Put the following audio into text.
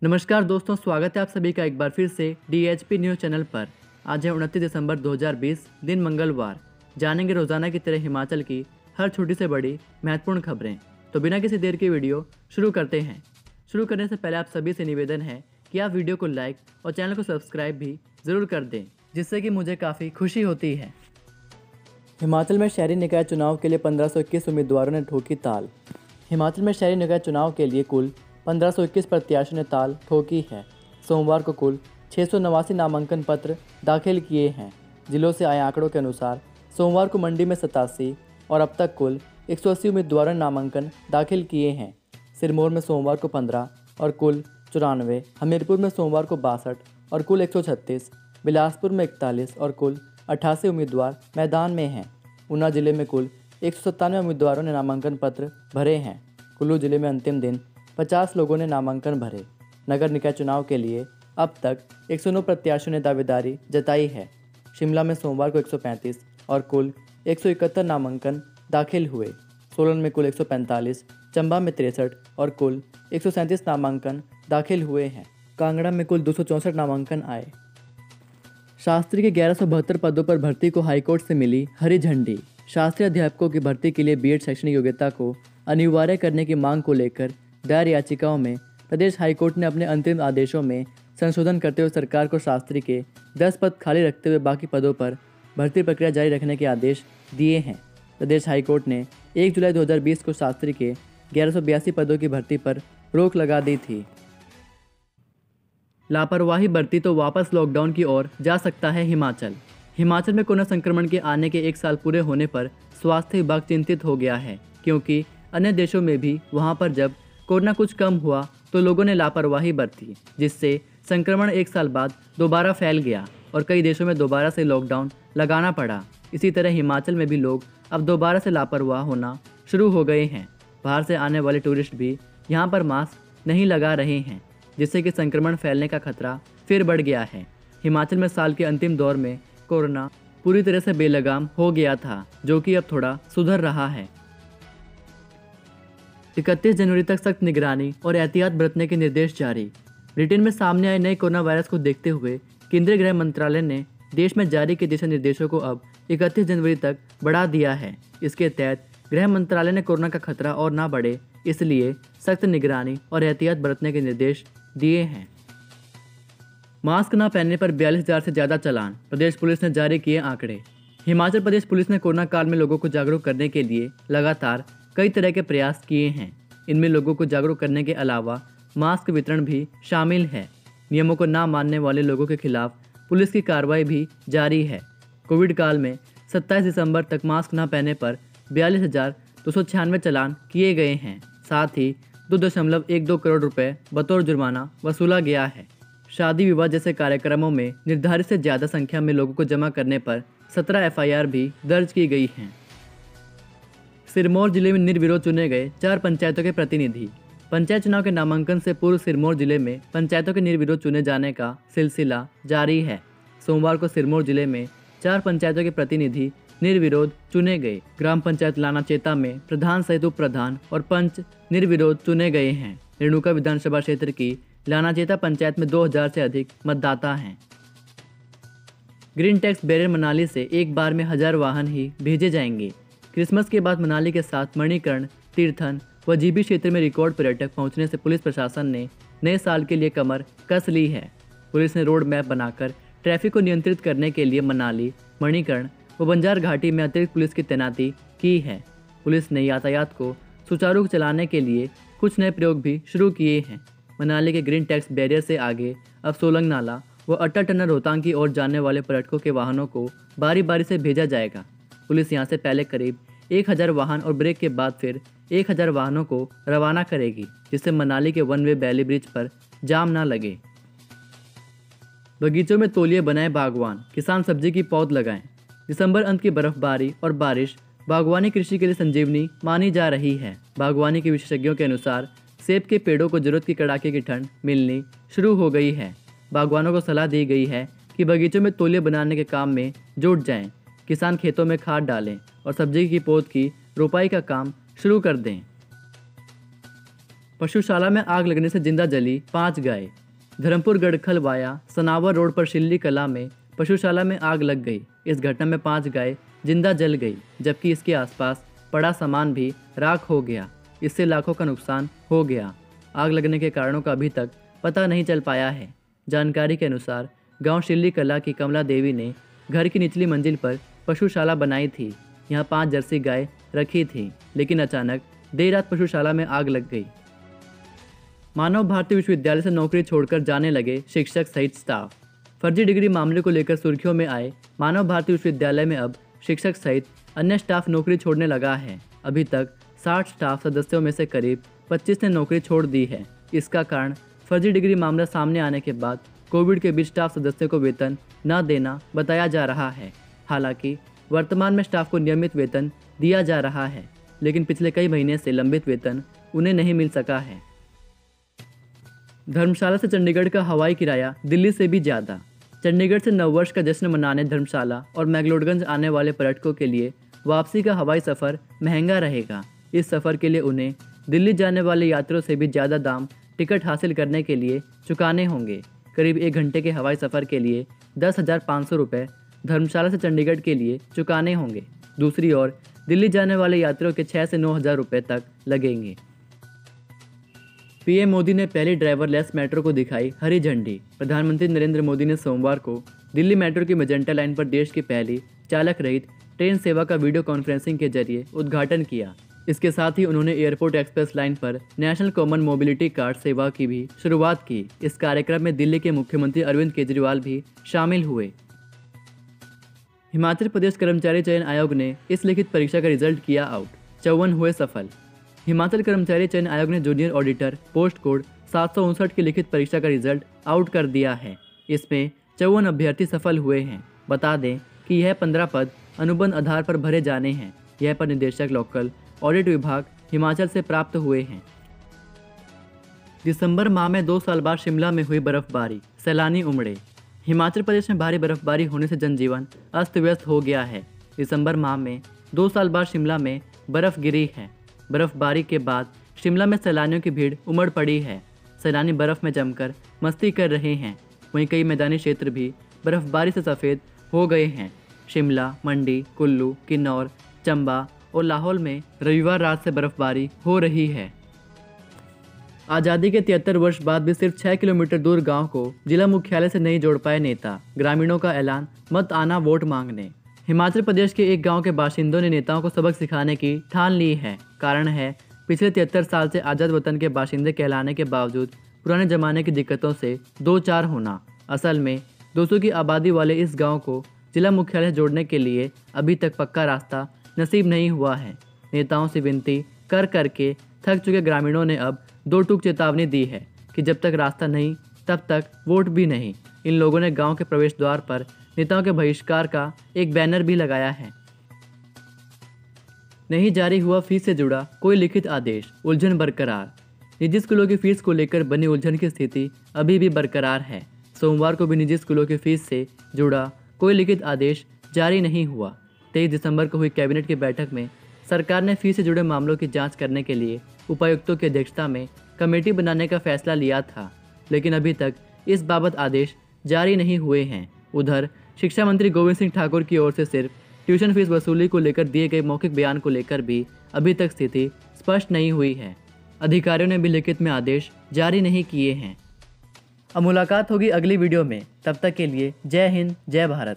नमस्कार दोस्तों, स्वागत है आप सभी का एक बार फिर से DHP न्यूज़ चैनल पर। आज है 29 दिसंबर 2020, दिन मंगलवार। जानेंगे रोजाना की तरह हिमाचल की हर छोटी से बड़ी महत्वपूर्ण खबरें। तो बिना किसी देर की वीडियो शुरू करते हैं। शुरू करने से पहले आप सभी से निवेदन है कि आप वीडियो को लाइक और चैनल को सब्सक्राइब भी ज़रूर कर दें, जिससे कि मुझे काफ़ी खुशी होती है। हिमाचल में शहरी निकाय चुनाव के लिए 1521 उम्मीदवारों ने ठोकी ताल। हिमाचल में शहरी निकाय चुनाव के लिए कुल 1521 प्रत्याशियों ने ताल ठोकी है। सोमवार को कुल 689 नामांकन पत्र दाखिल किए हैं। जिलों से आए आंकड़ों के अनुसार सोमवार को मंडी में 87 और अब तक कुल 180 उम्मीदवारों ने नामांकन दाखिल किए हैं। सिरमौर में सोमवार को 15 और कुल 94, हमीरपुर में सोमवार को 62 और कुल 136, बिलासपुर में 41 और कुल 88 उम्मीदवार मैदान में हैं। ऊना जिले में कुल 197 उम्मीदवारों ने नामांकन पत्र भरे हैं। कुल्लू जिले में अंतिम दिन 50 लोगों ने नामांकन भरे। नगर निकाय चुनाव के लिए अब तक 109 प्रत्याशियों ने दावेदारी जताई है। शिमला में सोमवार को 135 और कुल 171 नामांकन दाखिल हुए। सोलन में कुल 145, चंबा में 63 और कुल 137 नामांकन दाखिल हुए हैं। कांगड़ा में कुल 264 नामांकन आए। शास्त्री के 1172 पदों पर भर्ती को हाईकोर्ट से मिली हरी झंडी। शास्त्री अध्यापकों की भर्ती के लिए बीएड शैक्षणिक योग्यता को अनिवार्य करने की मांग को लेकर दायर याचिकाओं में प्रदेश हाईकोर्ट ने अपने अंतरिम आदेशों में संशोधन करते हुए सरकार को शास्त्री के 10 पद खाली रखते हुए बाकी पदों पर भर्ती प्रक्रिया जारी रखने के आदेश दिए हैं। प्रदेश हाईकोर्ट ने 1 जुलाई 2020 को शास्त्री के 1182 पदों की भर्ती पर रोक लगा दी थी। लापरवाही बरती तो वापस लॉकडाउन की ओर जा सकता है हिमाचल। हिमाचल में कोरोना संक्रमण के आने के 1 साल पूरे होने पर स्वास्थ्य विभाग चिंतित हो गया है, क्योंकि अन्य देशों में भी वहां पर जब कोरोना कुछ कम हुआ तो लोगों ने लापरवाही बरती, जिससे संक्रमण 1 साल बाद दोबारा फैल गया और कई देशों में दोबारा से लॉकडाउन लगाना पड़ा। इसी तरह हिमाचल में भी लोग अब दोबारा से लापरवाह होना शुरू हो गए हैं। बाहर से आने वाले टूरिस्ट भी यहाँ पर मास्क नहीं लगा रहे हैं, जिससे कि संक्रमण फैलने का खतरा फिर बढ़ गया है। हिमाचल में साल के अंतिम दौर में कोरोना पूरी तरह से बेलगाम हो गया था, जो कि अब थोड़ा सुधर रहा है। 31 जनवरी तक सख्त निगरानी और एहतियात बरतने के निर्देश जारी। ब्रिटेन में सामने आए नए कोरोना वायरस को देखते हुए केंद्रीय गृह मंत्रालय ने देश में जारी किए दिशा निर्देशों को अब 31 जनवरी तक बढ़ा दिया है। इसके तहत गृह मंत्रालय ने कोरोना का खतरा और ना बढ़े, इसलिए सख्त निगरानी और एहतियात बरतने के निर्देश दिए हैं। मास्क न पहनने पर 42,000 से ज़्यादा चालान, प्रदेश पुलिस ने जारी किए आंकड़े। हिमाचल प्रदेश पुलिस ने कोरोना काल में लोगों को जागरूक करने के लिए लगातार कई तरह के प्रयास किए हैं। इनमें लोगों को जागरूक करने के अलावा मास्क वितरण भी शामिल है। नियमों को ना मानने वाले लोगों के खिलाफ पुलिस की कार्रवाई भी जारी है। कोविड काल में 27 दिसंबर तक मास्क न पहनने पर 42,296 चालान किए गए हैं। साथ ही 2.12 करोड़ रुपए बतौर जुर्माना वसूला गया है। शादी विवाह जैसे कार्यक्रमों में निर्धारित से ज़्यादा संख्या में लोगों को जमा करने पर 17 FIR भी दर्ज की गई हैं। सिरमौर जिले में निर्विरोध चुने गए 4 पंचायतों के प्रतिनिधि। पंचायत चुनाव के नामांकन से पूर्व सिरमौर जिले में पंचायतों के निर्विरोध चुने जाने का सिलसिला जारी है। सोमवार को सिरमौर जिले में 4 पंचायतों के प्रतिनिधि निर्विरोध चुने गए। ग्राम पंचायत लानाचेता में प्रधान सहित उप प्रधान और पंच निर्विरोध चुने गए हैं। रेणुका विधानसभा क्षेत्र की लानाचेता पंचायत में 2000 से अधिक मतदाता हैं। ग्रीन टैक्स बैरियर मनाली से एक बार में 1000 वाहन ही भेजे जाएंगे। क्रिसमस के बाद मनाली के साथ मणिकर्ण, तीर्थन व जीबी क्षेत्र में रिकॉर्ड पर्यटक पहुंचने से पुलिस प्रशासन ने नए साल के लिए कमर कस ली है। पुलिस ने रोड मैप बनाकर ट्रैफिक को नियंत्रित करने के लिए मनाली, मणिकर्ण व बंजार घाटी में अतिरिक्त पुलिस की तैनाती की है। पुलिस ने यातायात को सुचारू चलाने के लिए कुछ नए प्रयोग भी शुरू किए हैं। मनाली के ग्रीन टैक्स बैरियर से आगे अब सोलंग नाला व अट्टा टनल रोहतांग की ओर जाने वाले पर्यटकों के वाहनों को बारी बारी से भेजा जाएगा। पुलिस यहां से पहले करीब 1000 वाहन और ब्रेक के बाद फिर 1000 वाहनों को रवाना करेगी, जिससे मनाली के वन वे बैली ब्रिज पर जाम ना लगे। बगीचों में तौलिए बनाए बागवान, किसान सब्जी की पौध लगाएं। दिसंबर अंत की बर्फबारी और बारिश बागवानी कृषि के लिए संजीवनी मानी जा रही है। बागवानी के विशेषज्ञों के अनुसार सेब के पेड़ों को जरूरत की कड़ाके की ठंड मिलनी शुरू हो गई है। बागवानों को सलाह दी गई है कि बगीचों में तौलिए बनाने के काम में जुट जाएं। किसान खेतों में खाद डालें और सब्जी की पौध की रोपाई का काम शुरू कर दें। पशुशाला में आग लगने से जिंदा जली 5 गाय। धर्मपुर गढ़खल वाया सनावर रोड पर शिल्ली कला में पशुशाला में आग लग गई। इस घटना में 5 गाय जिंदा जल गई, जबकि इसके आसपास पड़ा सामान भी राख हो गया। इससे लाखों का नुकसान हो गया। आग लगने के कारणों का अभी तक पता नहीं चल पाया है। जानकारी के अनुसार गांव शिल्ली कला की कमला देवी ने घर की निचली मंजिल पर पशुशाला बनाई थी। यहां 5 जर्सी गाय रखी थी, लेकिन अचानक देर रात पशुशाला में आग लग गई। मानव भारती विश्वविद्यालय से नौकरी छोड़कर जाने लगे शिक्षक सहित स्टाफ। फर्जी डिग्री मामले को लेकर सुर्खियों में आए मानव भारती विश्वविद्यालय में अब शिक्षक सहित अन्य स्टाफ नौकरी छोड़ने लगा है। अभी तक 60 स्टाफ सदस्यों में से करीब 25 ने नौकरी छोड़ दी है। इसका कारण फर्जी डिग्री मामला सामने आने के बाद कोविड के बीच स्टाफ सदस्यों को वेतन न देना बताया जा रहा है। हालांकि वर्तमान में स्टाफ को नियमित वेतन दिया जा रहा है, लेकिन पिछले कई महीने से लंबित वेतन उन्हें नहीं मिल सका है। धर्मशाला से चंडीगढ़ का हवाई किराया दिल्ली से भी ज़्यादा। चंडीगढ़ से नववर्ष का जश्न मनाने धर्मशाला और मैक्लोडगंज आने वाले पर्यटकों के लिए वापसी का हवाई सफ़र महंगा रहेगा। इस सफ़र के लिए उन्हें दिल्ली जाने वाले यात्रियों से भी ज़्यादा दाम टिकट हासिल करने के लिए चुकाने होंगे। करीब 1 घंटे के हवाई सफ़र के लिए 10,500 रुपये धर्मशाला से चंडीगढ़ के लिए चुकाने होंगे। दूसरी ओर दिल्ली जाने वाले यात्रियों के 6 से 9,000 रुपये तक लगेंगे। पीएम मोदी ने पहली ड्राइवरलेस मेट्रो को दिखाई हरी झंडी। प्रधानमंत्री नरेंद्र मोदी ने सोमवार को दिल्ली मेट्रो की मेजेंटा लाइन पर देश की पहली चालक रहित ट्रेन सेवा का वीडियो कॉन्फ्रेंसिंग के जरिए उद्घाटन किया। इसके साथ ही उन्होंने एयरपोर्ट एक्सप्रेस लाइन पर नेशनल कॉमन मोबिलिटी कार्ड सेवा की भी शुरुआत की। इस कार्यक्रम में दिल्ली के मुख्यमंत्री अरविंद केजरीवाल भी शामिल हुए। हिमाचल प्रदेश कर्मचारी चयन आयोग ने इस लिखित परीक्षा का रिजल्ट किया आउट। 54 हुए सफल। हिमाचल कर्मचारी चयन आयोग ने जूनियर ऑडिटर पोस्ट कोड 759 की लिखित परीक्षा का रिजल्ट आउट कर दिया है। इसमें 54 अभ्यर्थी सफल हुए हैं। बता दें कि यह 15 पद अनुबंध आधार पर भरे जाने हैं। यह पद निदेशक लोकल ऑडिट विभाग हिमाचल से प्राप्त हुए हैं। दिसंबर माह में 2 साल बाद शिमला में हुई बर्फबारी, सैलानी उमड़े। हिमाचल प्रदेश में भारी बर्फबारी होने से जनजीवन अस्त व्यस्त हो गया है। दिसंबर माह में 2 साल बाद शिमला में बर्फ गिरी है। बर्फबारी के बाद शिमला में सैलानियों की भीड़ उमड़ पड़ी है। सैलानी बर्फ में जमकर मस्ती कर रहे हैं। वहीं कई मैदानी क्षेत्र भी बर्फबारी से सफ़ेद हो गए हैं। शिमला, मंडी, कुल्लू, किन्नौर, चंबा और लाहौल में रविवार रात से बर्फबारी हो रही है। आज़ादी के 73 वर्ष बाद भी सिर्फ 6 किलोमीटर दूर गांव को जिला मुख्यालय से नहीं जोड़ पाए नेता। ग्रामीणों का ऐलान, मत आना वोट मांगने। हिमाचल प्रदेश के एक गांव के बाशिंदों ने नेताओं को सबक सिखाने की ठान ली है। कारण है पिछले 73 साल से आज़ाद वतन के बाशिंदे कहलाने के बावजूद पुराने ज़माने की दिक्कतों से दो चार होना। असल में 200 की आबादी वाले इस गाँव को जिला मुख्यालय से जोड़ने के लिए अभी तक पक्का रास्ता नसीब नहीं हुआ है। नेताओं से विनती कर करके थक चुके ग्रामीणों ने अब 2 टूक चेतावनी दी है कि जब तक रास्ता नहीं तब तक वोट भी नहीं। इन लोगों ने गांव के प्रवेश द्वार पर नेताओं के बहिष्कार का एक बैनर भी लगाया है। नहीं जारी हुआ फीस से जुड़ा कोई लिखित आदेश, उलझन बरकरार। निजी स्कूलों की फीस को लेकर बनी उलझन की स्थिति अभी भी बरकरार है। सोमवार को भी निजी स्कूलों की फीस से जुड़ा कोई लिखित आदेश जारी नहीं हुआ। 23 दिसंबर को हुई कैबिनेट की बैठक में सरकार ने फीस से जुड़े मामलों की जांच करने के लिए उपायुक्तों की अध्यक्षता में कमेटी बनाने का फैसला लिया था, लेकिन अभी तक इस बाबत आदेश जारी नहीं हुए हैं। उधर शिक्षा मंत्री गोविंद सिंह ठाकुर की ओर से सिर्फ ट्यूशन फीस वसूली को लेकर दिए गए मौखिक बयान को लेकर भी अभी तक स्थिति स्पष्ट नहीं हुई है। अधिकारियों ने भी लिखित में आदेश जारी नहीं किए हैं। अब मुलाकात होगी अगली वीडियो में। तब तक के लिए जय हिंद, जय भारत।